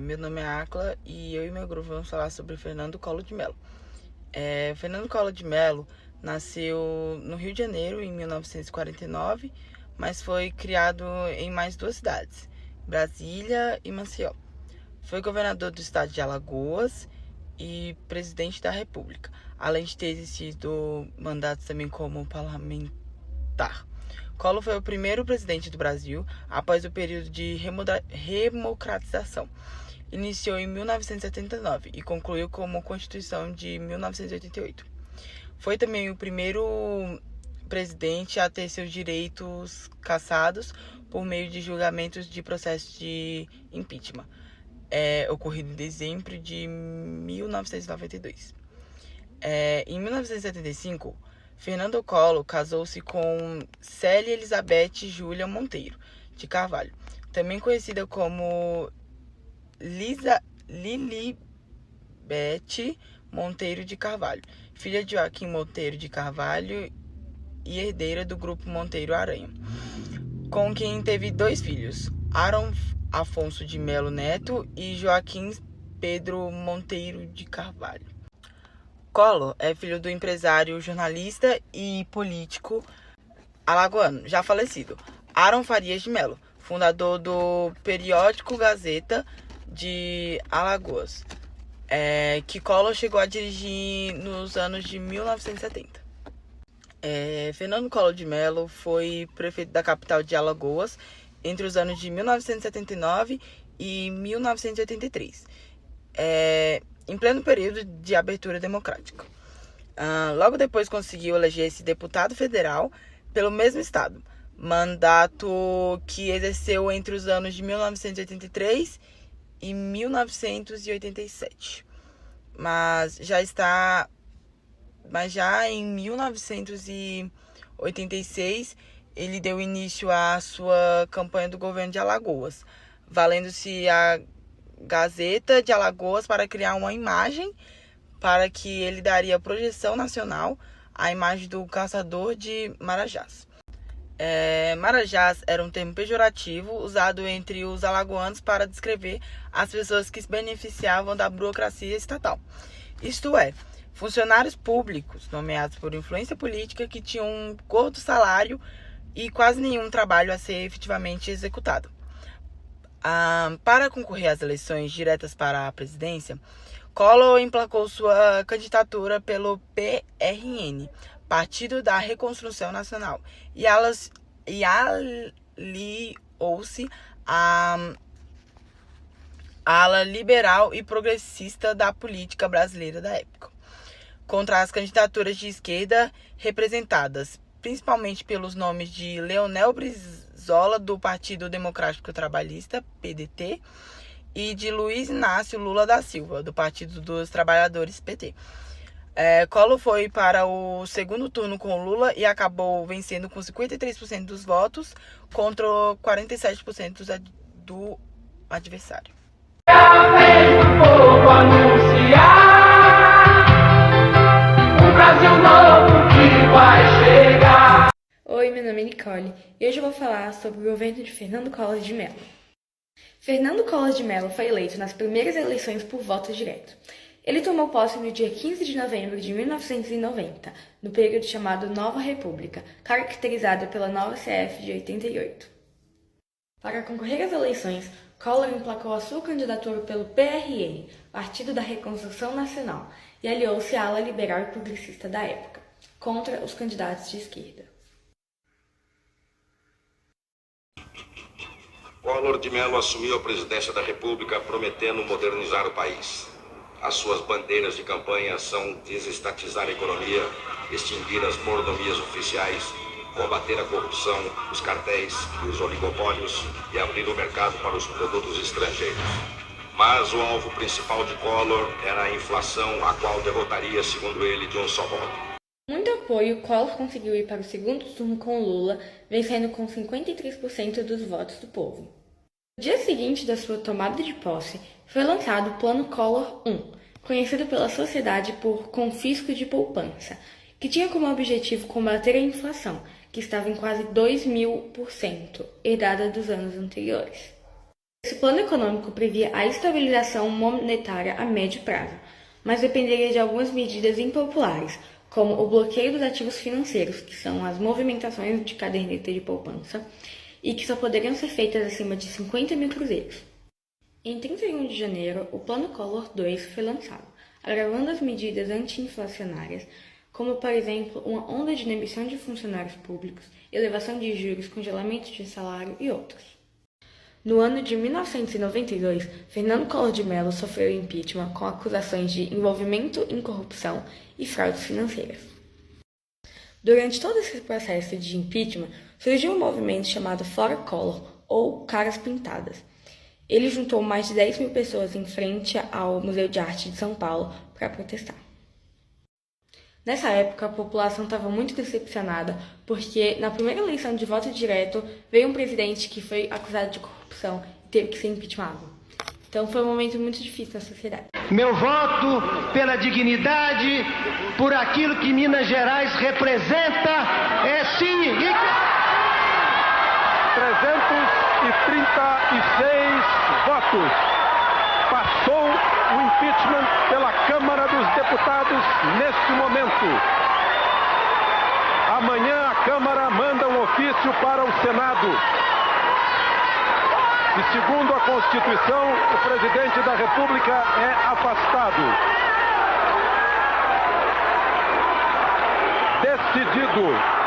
Meu nome é Acla e eu e meu grupo vamos falar sobre Fernando Collor de Mello. Fernando Collor de Mello nasceu no Rio de Janeiro em 1949, mas foi criado em mais duas cidades, Brasília e Maceió. Foi governador do estado de Alagoas e presidente da República, além de ter exercido mandatos também como parlamentar. Collor foi o primeiro presidente do Brasil após o período de democratização. Iniciou em 1979 e concluiu como Constituição de 1988. Foi também o primeiro presidente a ter seus direitos cassados por meio de julgamentos de processo de impeachment, ocorrido em dezembro de 1992. Em 1975, Fernando Collor casou-se com Célia Elizabeth Júlia Monteiro de Carvalho, também conhecida como Lilibete Monteiro de Carvalho, filha de Joaquim Monteiro de Carvalho e herdeira do grupo Monteiro Aranha, com quem teve dois filhos, Aaron Afonso de Melo Neto e Joaquim Pedro Monteiro de Carvalho. Collor é filho do empresário, jornalista e político alagoano, já falecido, Aaron Farias de Melo, fundador do periódico Gazeta de Alagoas, que Collor chegou a dirigir nos anos de 1970. Fernando Collor de Mello foi prefeito da capital de Alagoas entre os anos de 1979 e 1983, em pleno período de abertura democrática. Logo depois conseguiu eleger-se deputado federal pelo mesmo estado, mandato que exerceu entre os anos de 1983 e 1987. Mas já em 1986, ele deu início à sua campanha do governo de Alagoas, valendo-se a Gazeta de Alagoas para criar uma imagem para que ele daria projeção nacional à imagem do caçador de Marajás. Marajás era um termo pejorativo usado entre os alagoanos para descrever as pessoas que se beneficiavam da burocracia estatal. Isto é, funcionários públicos nomeados por influência política que tinham um curto salário e quase nenhum trabalho a ser efetivamente executado. Para concorrer às eleições diretas para a presidência, Collor emplacou sua candidatura pelo PRN, Partido da Reconstrução Nacional, e aliou-se à ala liberal e progressista da política brasileira da época, contra as candidaturas de esquerda representadas principalmente pelos nomes de Leonel Brizola, do Partido Democrático Trabalhista, PDT, e de Luiz Inácio Lula da Silva, do Partido dos Trabalhadores, PT. Collor foi para o segundo turno com Lula e acabou vencendo com 53% dos votos contra 47% do adversário. Oi, meu nome é Nicole e hoje eu vou falar sobre o governo de Fernando Collor de Mello. Fernando Collor de Mello foi eleito nas primeiras eleições por voto direto. Ele tomou posse no dia 15 de novembro de 1990, no período chamado Nova República, caracterizada pela nova CF de 88. Para concorrer às eleições, Collor emplacou a sua candidatura pelo PRN, Partido da Reconstrução Nacional, e aliou-se à ala liberal e progressista da época, contra os candidatos de esquerda. Collor de Mello assumiu a presidência da República prometendo modernizar o país. As suas bandeiras de campanha são desestatizar a economia, extinguir as mordomias oficiais, combater a corrupção, os cartéis e os oligopólios e abrir o mercado para os produtos estrangeiros. Mas o alvo principal de Collor era a inflação, a qual derrotaria, segundo ele, de um só voto. Muito apoio, Collor conseguiu ir para o segundo turno com Lula, vencendo com 53% dos votos do povo. No dia seguinte da sua tomada de posse, foi lançado o Plano Collor I, conhecido pela sociedade por confisco de poupança, que tinha como objetivo combater a inflação, que estava em quase 2.000%, herdada dos anos anteriores. Esse plano econômico previa a estabilização monetária a médio prazo, mas dependeria de algumas medidas impopulares, como o bloqueio dos ativos financeiros, que são as movimentações de caderneta de poupança, e que só poderiam ser feitas acima de 50 mil cruzeiros. Em 31 de janeiro, o Plano Collor II foi lançado, agravando as medidas anti-inflacionárias, como, por exemplo, uma onda de demissão de funcionários públicos, elevação de juros, congelamento de salário e outros. No ano de 1992, Fernando Collor de Mello sofreu impeachment com acusações de envolvimento em corrupção e fraudes financeiras. Durante todo esse processo de impeachment, surgiu um movimento chamado Fora Collor, ou Caras Pintadas. Ele juntou mais de 10 mil pessoas em frente ao Museu de Arte de São Paulo para protestar. Nessa época, a população estava muito decepcionada, porque na primeira eleição de voto direto veio um presidente que foi acusado de corrupção e teve que ser impeachmentado. Então foi um momento muito difícil na sociedade. Meu voto pela dignidade, por aquilo que Minas Gerais representa, é sim. 336 votos. Passou o impeachment pela Câmara dos Deputados neste momento. Amanhã a Câmara manda um ofício para o Senado. E segundo a Constituição, o presidente da República é afastado. Decidido.